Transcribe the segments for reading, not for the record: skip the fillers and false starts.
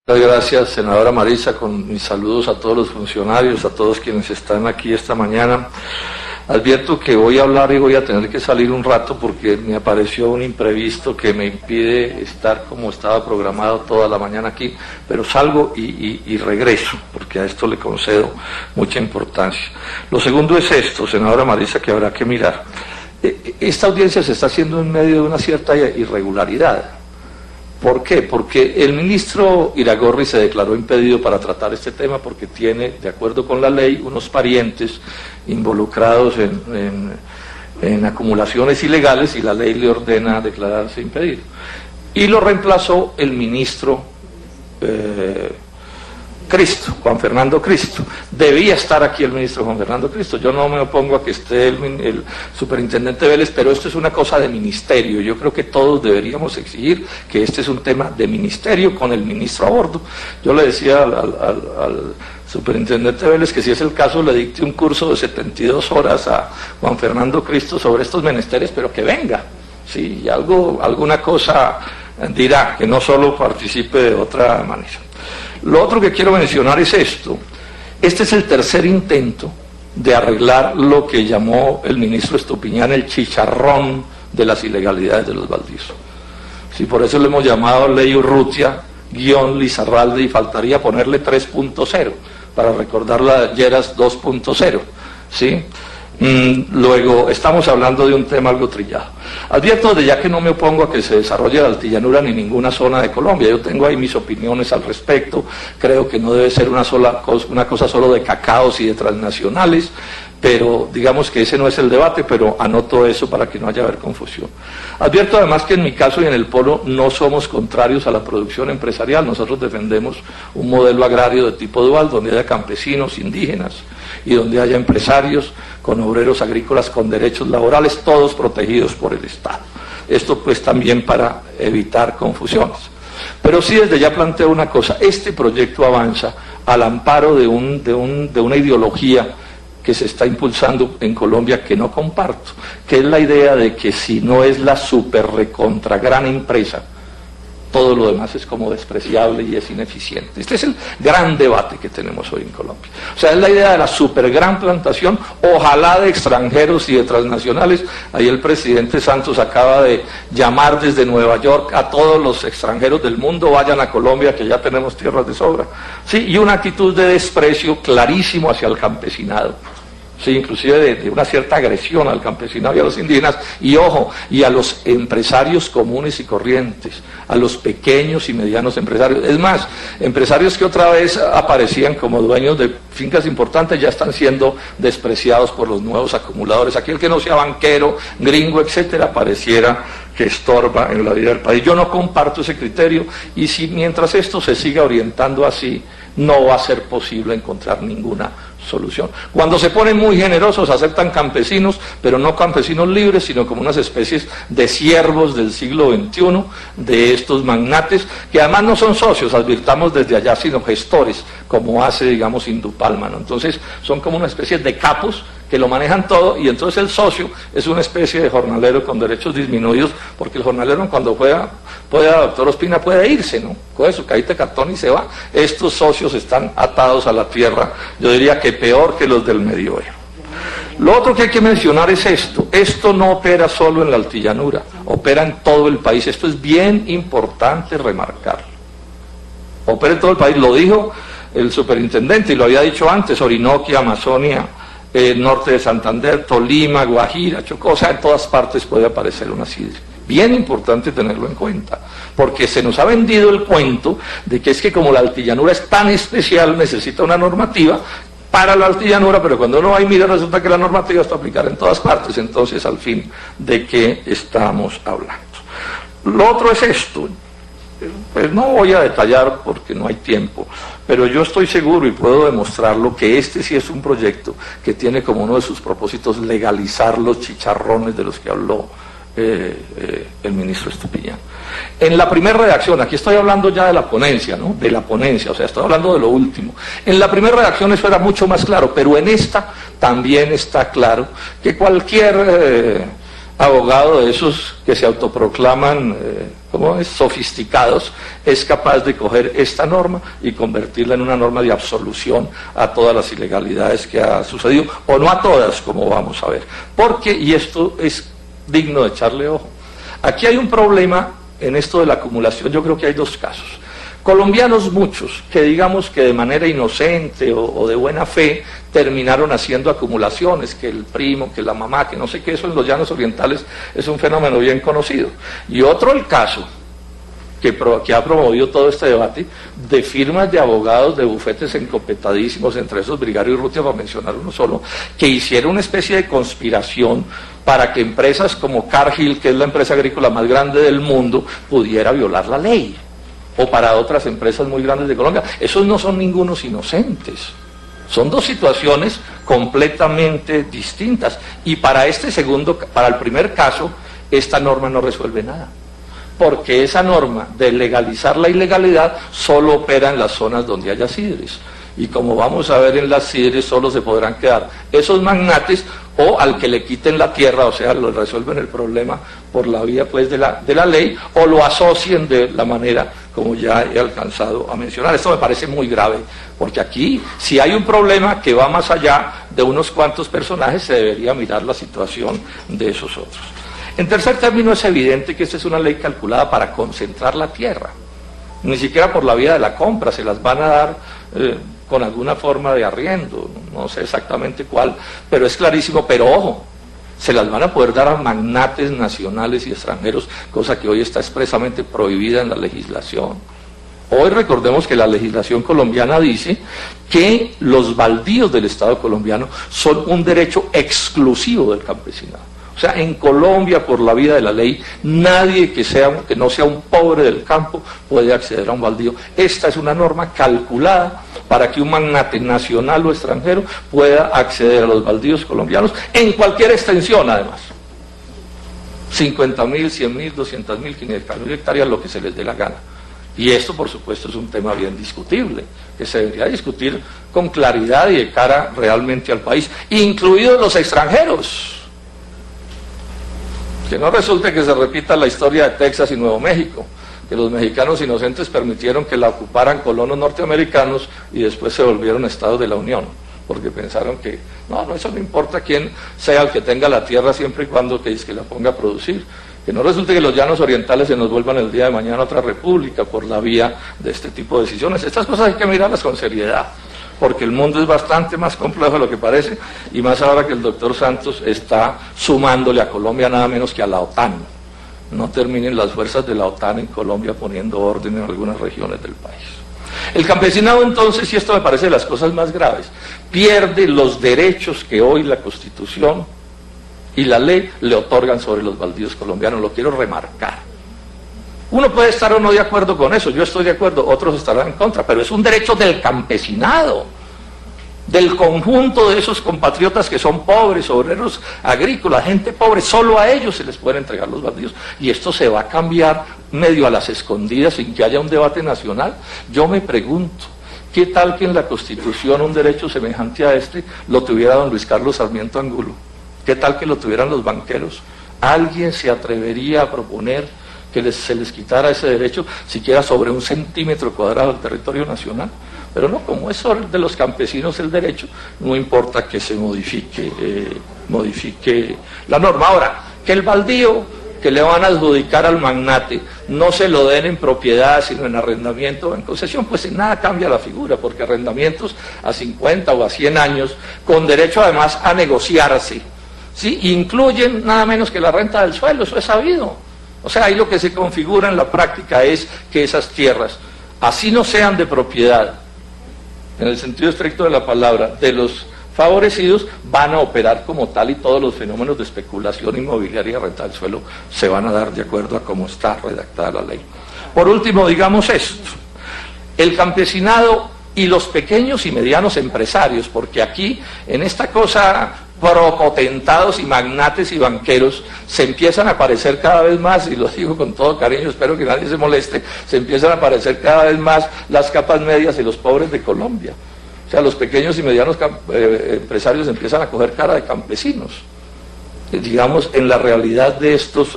Muchas gracias, senadora Marisa, con mis saludos a todos los funcionarios, a todos quienes están aquí esta mañana. Advierto que voy a hablar y voy a tener que salir un rato porque me apareció un imprevisto que me impide estar como estaba programado toda la mañana aquí, pero salgo y regreso, porque a esto le concedo mucha importancia. Lo segundo es esto, senadora Marisa, que habrá que mirar. Esta audiencia se está haciendo en medio de una cierta irregularidad. ¿Por qué? Porque el ministro Iragorri se declaró impedido para tratar este tema porque tiene, de acuerdo con la ley, unos parientes involucrados en acumulaciones ilegales y la ley le ordena declararse impedido. Y lo reemplazó el ministro Juan Fernando Cristo. Debía estar aquí el ministro Juan Fernando Cristo. Yo no me opongo a que esté el superintendente Vélez, pero esto es una cosa de ministerio. Yo creo que todos deberíamos exigir que este es un tema de ministerio con el ministro a bordo. Yo le decía al superintendente Vélez que si es el caso le dicte un curso de 72 horas a Juan Fernando Cristo sobre estos menesteres, pero que venga. Sí, alguna cosa dirá, que no solo participe de otra manera. Lo otro que quiero mencionar es esto. Este es el tercer intento de arreglar lo que llamó el ministro Estupiñán el chicharrón de las ilegalidades de los baldíos. Sí, por eso le hemos llamado Ley Urrutia, Lizarralde, y faltaría ponerle 3.0 para recordar la Lleras 2.0. ¿Sí? Luego, estamos hablando de un tema algo trillado. Advierto de ya que no me opongo a que se desarrolle la altillanura ni ninguna zona de Colombia. Yo tengo ahí mis opiniones al respecto. Creo que no debe ser una cosa solo de cacaos y de transnacionales, pero digamos que ese no es el debate, pero anoto eso para que no haya confusión. Advierto además que en mi caso y en el Polo no somos contrarios a la producción empresarial. Nosotros defendemos un modelo agrario de tipo dual, donde haya campesinos, indígenas, y donde haya empresarios con obreros agrícolas con derechos laborales, todos protegidos por el Estado. Esto pues también para evitar confusiones. Pero sí desde ya planteo una cosa: este proyecto avanza al amparo de una ideología que se está impulsando en Colombia que no comparto, que es la idea de que si no es la super recontra gran empresa, todo lo demás es como despreciable y es ineficiente. Este es el gran debate que tenemos hoy en Colombia. O sea, es la idea de la super gran plantación, ojalá de extranjeros y de transnacionales. Ahí el presidente Santos acaba de llamar desde Nueva York a todos los extranjeros del mundo: vayan a Colombia que ya tenemos tierras de sobra. Sí, y una actitud de desprecio clarísimo hacia el campesinado. Sí, inclusive de una cierta agresión al campesinado y a los indígenas, y ojo, y a los empresarios comunes y corrientes, a los pequeños y medianos empresarios. Es más, empresarios que otra vez aparecían como dueños de fincas importantes ya están siendo despreciados por los nuevos acumuladores. Aquel que no sea banquero, gringo, etcétera, pareciera que estorba en la vida del país. Yo no comparto ese criterio, y si mientras esto se siga orientando así, no va a ser posible encontrar ninguna solución. Cuando se ponen muy generosos, aceptan campesinos, pero no campesinos libres, sino como unas especies de siervos del siglo XXI, de estos magnates, que además no son socios, advirtamos desde allá, sino gestores, como hace, digamos, Indupalma, ¿no? Entonces, son como una especie de capos que lo manejan todo, y entonces el socio es una especie de jornalero con derechos disminuidos, porque el jornalero cuando pueda, doctor Ospina, puede irse, ¿no? Coge su cajita de cartón y se va. Estos socios están atados a la tierra, yo diría que peor que los del Medioevo. Lo otro que hay que mencionar es esto no opera solo en la altillanura, opera en todo el país. Esto es bien importante remarcarlo. Opera en todo el país, lo dijo el superintendente y lo había dicho antes: Orinoquia, Amazonia, norte de Santander, Tolima, Guajira, Chocó, o sea, en todas partes puede aparecer una sidra. Bien importante tenerlo en cuenta, porque se nos ha vendido el cuento de que es que como la altillanura es tan especial, necesita una normativa para la altillanura, pero cuando uno va y mira resulta que la normativa está aplicada en todas partes. Entonces, al fin, ¿de qué estamos hablando? Lo otro es esto. Pues no voy a detallar porque no hay tiempo, pero yo estoy seguro y puedo demostrarlo que este sí es un proyecto que tiene como uno de sus propósitos legalizar los chicharrones de los que habló el ministro Estupiñán. En la primera redacción, aquí estoy hablando ya de la ponencia, ¿no? De la ponencia, o sea, estoy hablando de lo último. En la primera redacción eso era mucho más claro, pero en esta también está claro que cualquier abogado de esos que se autoproclaman ¿cómo es?, sofisticados, es capaz de coger esta norma y convertirla en una norma de absolución a todas las ilegalidades que ha sucedido, o no a todas, como vamos a ver. Porque, y esto es digno de echarle ojo, aquí hay un problema en esto de la acumulación. Yo creo que hay dos casos. Colombianos muchos, que digamos que de manera inocente o de buena fe, terminaron haciendo acumulaciones, que el primo, que la mamá, que no sé qué, eso en los llanos orientales es un fenómeno bien conocido. Y otro el caso, que ha promovido todo este debate, de firmas de abogados de bufetes encopetadísimos, entre esos Brigario y Urrutia, para mencionar uno solo, que hicieron una especie de conspiración para que empresas como Cargill, que es la empresa agrícola más grande del mundo, pudiera violar la ley, o para otras empresas muy grandes de Colombia. Esos no son ningunos inocentes. Son dos situaciones completamente distintas. Y para el primer caso, esta norma no resuelve nada. Porque esa norma de legalizar la ilegalidad solo opera en las zonas donde haya sidres. Y como vamos a ver en las sidres, solo se podrán quedar esos magnates o al que le quiten la tierra, o sea, lo resuelven el problema por la vía pues de la ley, o lo asocien de la manera como ya he alcanzado a mencionar. Esto me parece muy grave, porque aquí, si hay un problema que va más allá de unos cuantos personajes, se debería mirar la situación de esos otros. En tercer término, es evidente que esta es una ley calculada para concentrar la tierra. Ni siquiera por la vía de la compra, se las van a dar con alguna forma de arriendo, no sé exactamente cuál, pero es clarísimo. Pero ojo, se las van a poder dar a magnates nacionales y extranjeros, cosa que hoy está expresamente prohibida en la legislación. Hoy recordemos que la legislación colombiana dice que los baldíos del Estado colombiano son un derecho exclusivo del campesinado. O sea, en Colombia, por la vía de la ley, nadie que no sea un pobre del campo puede acceder a un baldío. Esta es una norma calculada para que un magnate nacional o extranjero pueda acceder a los baldíos colombianos en cualquier extensión, además. 50.000, 100.000, 200.000, 500.000 hectáreas, lo que se les dé la gana. Y esto, por supuesto, es un tema bien discutible, que se debería discutir con claridad y de cara realmente al país, incluidos los extranjeros. Que no resulte que se repita la historia de Texas y Nuevo México, que los mexicanos inocentes permitieron que la ocuparan colonos norteamericanos y después se volvieron estados de la Unión, porque pensaron que no, eso no importa quién sea el que tenga la tierra siempre y cuando que la ponga a producir. Que no resulte que los llanos orientales se nos vuelvan el día de mañana otra república por la vía de este tipo de decisiones. Estas cosas hay que mirarlas con seriedad, porque el mundo es bastante más complejo de lo que parece, y más ahora que el doctor Santos está sumándole a Colombia nada menos que a la OTAN. No terminen las fuerzas de la OTAN en Colombia poniendo orden en algunas regiones del país. El campesinado, entonces, y esto me parece de las cosas más graves, pierde los derechos que hoy la Constitución y la ley le otorgan sobre los baldíos colombianos. Lo quiero remarcar. Uno puede estar o no de acuerdo con eso, yo estoy de acuerdo, otros estarán en contra, pero es un derecho del campesinado, del conjunto de esos compatriotas que son pobres, obreros agrícolas, gente pobre. Solo a ellos se les pueden entregar los baldíos, y esto se va a cambiar medio a las escondidas sin que haya un debate nacional. Yo me pregunto, ¿qué tal que en la Constitución un derecho semejante a este lo tuviera don Luis Carlos Sarmiento Angulo? ¿Qué tal que lo tuvieran los banqueros? ¿Alguien se atrevería a proponer que se les quitara ese derecho siquiera sobre 1 centímetro cuadrado del territorio nacional? Pero no, como es de los campesinos el derecho, no importa que se modifique la norma. Ahora, que el baldío que le van a adjudicar al magnate no se lo den en propiedad, sino en arrendamiento o en concesión, pues en nada cambia la figura, porque arrendamientos a 50 o a 100 años, con derecho además a negociarse, ¿sí?, incluyen nada menos que la renta del suelo, eso es sabido. O sea, ahí lo que se configura en la práctica es que esas tierras, así no sean de propiedad, en el sentido estricto de la palabra, de los favorecidos, van a operar como tal, y todos los fenómenos de especulación inmobiliaria y renta del suelo se van a dar de acuerdo a cómo está redactada la ley. Por último, digamos esto: el campesinado y los pequeños y medianos empresarios, porque aquí, en esta cosa, propotentados y magnates y banqueros se empiezan a aparecer cada vez más, y lo digo con todo cariño, espero que nadie se moleste, se empiezan a aparecer cada vez más las capas medias y los pobres de Colombia. O sea, los pequeños y medianos empresarios empiezan a coger cara de campesinos. digamos, en la realidad de estos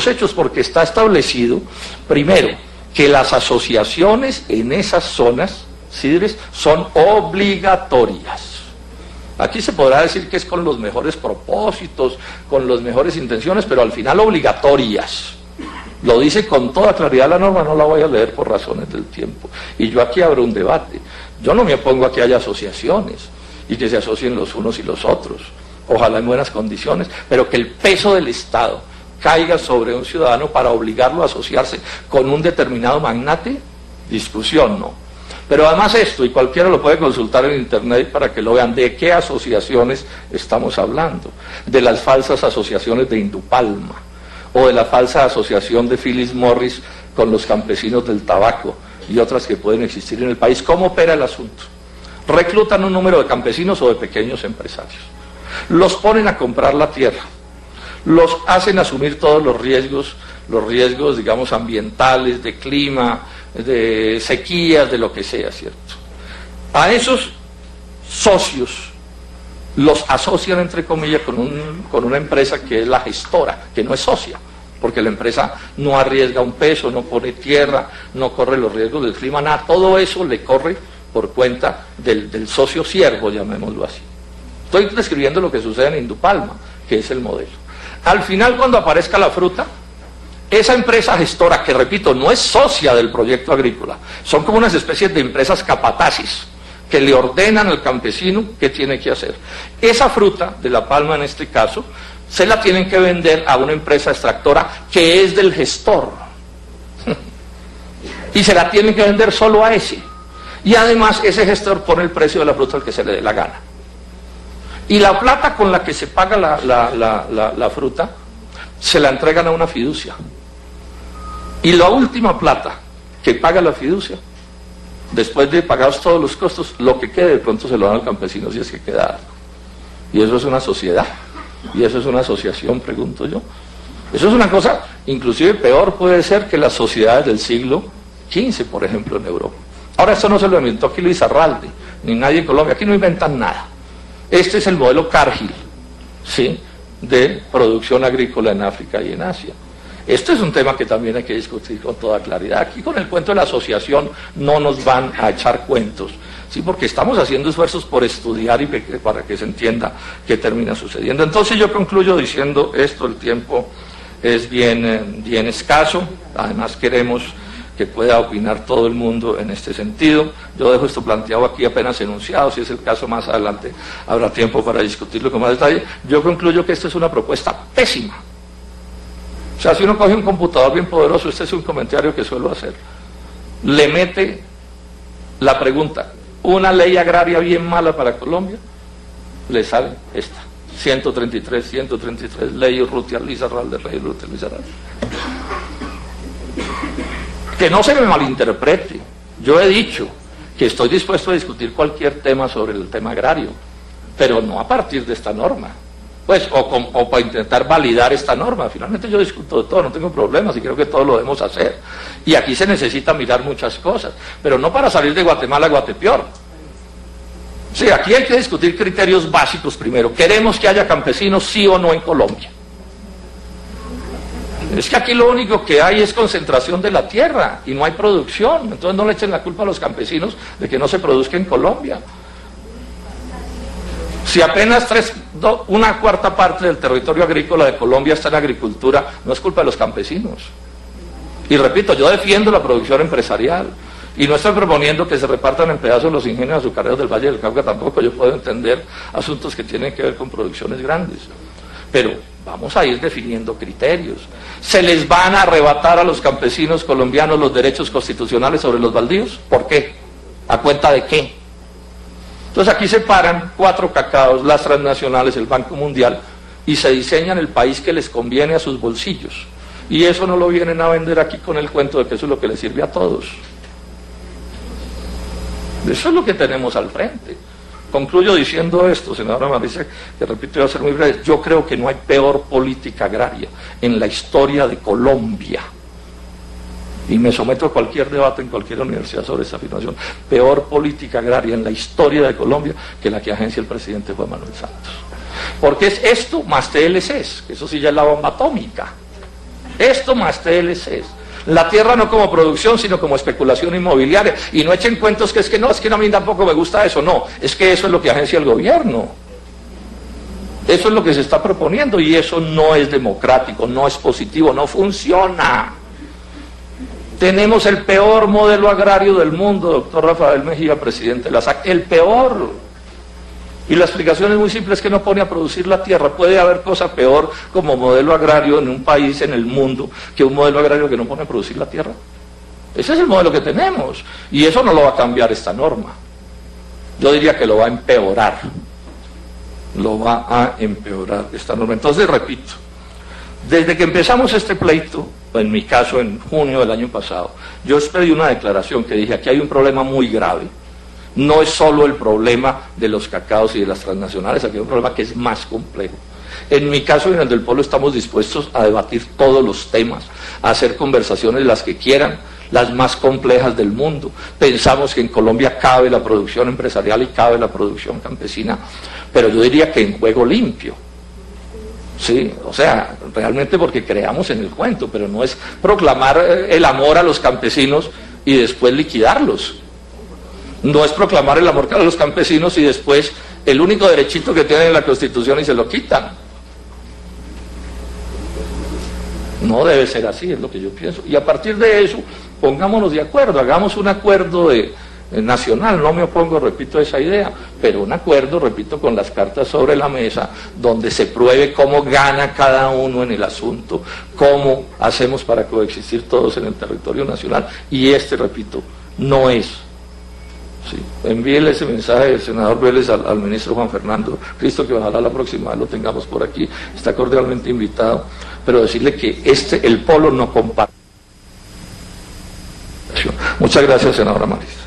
hechos, porque está establecido, primero, que las asociaciones en esas zonas, Sidres, son obligatorias. Aquí se podrá decir que es con los mejores propósitos, con las mejores intenciones, pero al final obligatorias. Lo dice con toda claridad la norma, no la voy a leer por razones del tiempo. Y yo aquí abro un debate. Yo no me opongo a que haya asociaciones y que se asocien los unos y los otros. Ojalá en buenas condiciones, pero que el peso del Estado caiga sobre un ciudadano para obligarlo a asociarse con un determinado magnate, discusión no. Pero además esto, y cualquiera lo puede consultar en internet para que lo vean, ¿de qué asociaciones estamos hablando? De las falsas asociaciones de Indupalma, o de la falsa asociación de Philip Morris con los campesinos del tabaco, y otras que pueden existir en el país. ¿Cómo opera el asunto? Reclutan un número de campesinos o de pequeños empresarios, los ponen a comprar la tierra, los hacen asumir todos los riesgos, digamos, ambientales, de clima, de sequías, de lo que sea, ¿cierto? A esos socios los asocian, entre comillas, con una empresa que es la gestora, que no es socia, porque la empresa no arriesga un peso, no pone tierra, no corre los riesgos del clima, nada, todo eso le corre por cuenta del socio siervo, llamémoslo así. Estoy describiendo lo que sucede en Indupalma, que es el modelo. Al final, cuando aparezca la fruta, esa empresa gestora, que repito, no es socia del proyecto agrícola, son como unas especies de empresas capataces, que le ordenan al campesino qué tiene que hacer. Esa fruta, de la palma en este caso, se la tienen que vender a una empresa extractora que es del gestor. Y se la tienen que vender solo a ese. Y además ese gestor pone el precio de la fruta al que se le dé la gana. Y la plata con la que se paga la fruta, se la entregan a una fiducia. Y la última plata que paga la fiducia, después de pagados todos los costos, lo que quede de pronto se lo dan al campesino si es que queda algo. Y eso es una sociedad, y eso es una asociación, pregunto yo. Eso es una cosa, inclusive peor puede ser que las sociedades del siglo XV, por ejemplo, en Europa. Ahora esto no se lo inventó aquí Luis Arralde, ni nadie en Colombia, aquí no inventan nada. Este es el modelo Cargill, ¿sí?, de producción agrícola en África y en Asia. Esto es un tema que también hay que discutir con toda claridad. Aquí con el cuento de la asociación no nos van a echar cuentos, ¿sí?, porque estamos haciendo esfuerzos por estudiar y para que se entienda qué termina sucediendo. Entonces yo concluyo diciendo esto: el tiempo es bien escaso, además queremos que pueda opinar todo el mundo en este sentido. Yo dejo esto planteado aquí apenas enunciado, si es el caso más adelante habrá tiempo para discutirlo con más detalle. Yo concluyo que esto es una propuesta pésima. O sea, si uno coge un computador bien poderoso, este es un comentario que suelo hacer, le mete la pregunta, una ley agraria bien mala para Colombia, le sale esta, 133, ley Urrutia Lizarralde, ley Urrutia Lizarralde. Que no se me malinterprete, yo he dicho que estoy dispuesto a discutir cualquier tema sobre el tema agrario, pero no a partir de esta norma, pues, o para intentar validar esta norma. Finalmente yo discuto de todo, no tengo problemas y creo que todo lo debemos hacer. Y aquí se necesita mirar muchas cosas, pero no para salir de Guatemala a Guatepeor. Sí, aquí hay que discutir criterios básicos primero. ¿Queremos que haya campesinos, sí o no, en Colombia? Es que aquí lo único que hay es concentración de la tierra y no hay producción. Entonces no le echen la culpa a los campesinos de que no se produzca en Colombia. Si apenas una cuarta parte del territorio agrícola de Colombia está en agricultura, no es culpa de los campesinos. Y repito, yo defiendo la producción empresarial y no estoy proponiendo que se repartan en pedazos los ingenios azucareros del Valle del Cauca tampoco. Yo puedo entender asuntos que tienen que ver con producciones grandes, pero vamos a ir definiendo criterios. ¿Se les van a arrebatar a los campesinos colombianos los derechos constitucionales sobre los baldíos? ¿Por qué? ¿A cuenta de qué? Entonces aquí se paran 4 cacaos, las transnacionales, el Banco Mundial, y se diseñan el país que les conviene a sus bolsillos. Y eso no lo vienen a vender aquí con el cuento de que eso es lo que les sirve a todos. Eso es lo que tenemos al frente. Concluyo diciendo esto, senadora Marisa, que repito, voy a ser muy breve. Yo creo que no hay peor política agraria en la historia de Colombia. Y me someto a cualquier debate en cualquier universidad sobre esa afirmación. Peor política agraria en la historia de Colombia que la que agencia el presidente Juan Manuel Santos. porque es esto más TLCs, que eso sí ya es la bomba atómica. Esto más TLCs. La tierra no como producción, sino como especulación inmobiliaria. Y no echen cuentos que es que no, a mí tampoco me gusta eso. No, es que eso es lo que agencia el gobierno. Eso es lo que se está proponiendo y eso no es democrático, no es positivo, no funciona. Tenemos el peor modelo agrario del mundo, doctor Rafael Mejía, presidente de la SAC, el peor. Y la explicación es muy simple, es que no pone a producir la tierra. Puede haber cosa peor como modelo agrario en un país, en el mundo, que un modelo agrario que no pone a producir la tierra. Ese es el modelo que tenemos y eso no lo va a cambiar esta norma. Yo diría que lo va a empeorar. Lo va a empeorar esta norma. Entonces, repito, desde que empezamos este pleito, en mi caso en junio del año pasado, yo pedí una declaración que dije, aquí hay un problema muy grave. No es solo el problema de los cacaos y de las transnacionales, aquí hay un problema que es más complejo. En mi caso y en el del Polo estamos dispuestos a debatir todos los temas, a hacer conversaciones las que quieran, las más complejas del mundo. Pensamos que en Colombia cabe la producción empresarial y cabe la producción campesina, pero yo diría que en juego limpio. Sí, o sea, realmente porque creamos en el cuento, pero no es proclamar el amor a los campesinos y después liquidarlos. No es proclamar el amor a los campesinos y después el único derechito que tienen en la Constitución y se lo quitan. No debe ser así, es lo que yo pienso. Y a partir de eso, pongámonos de acuerdo, hagamos un acuerdo nacional, no me opongo, repito, a esa idea, pero un acuerdo, repito, con las cartas sobre la mesa, donde se pruebe cómo gana cada uno en el asunto, cómo hacemos para coexistir todos en el territorio nacional, y repito, no es. Sí. Envíele ese mensaje del senador Vélez al ministro Juan Fernando Cristo, que ojalá la próxima vez lo tengamos por aquí, está cordialmente invitado, pero decirle que el Polo no comparte. Muchas gracias, senadora Marisa.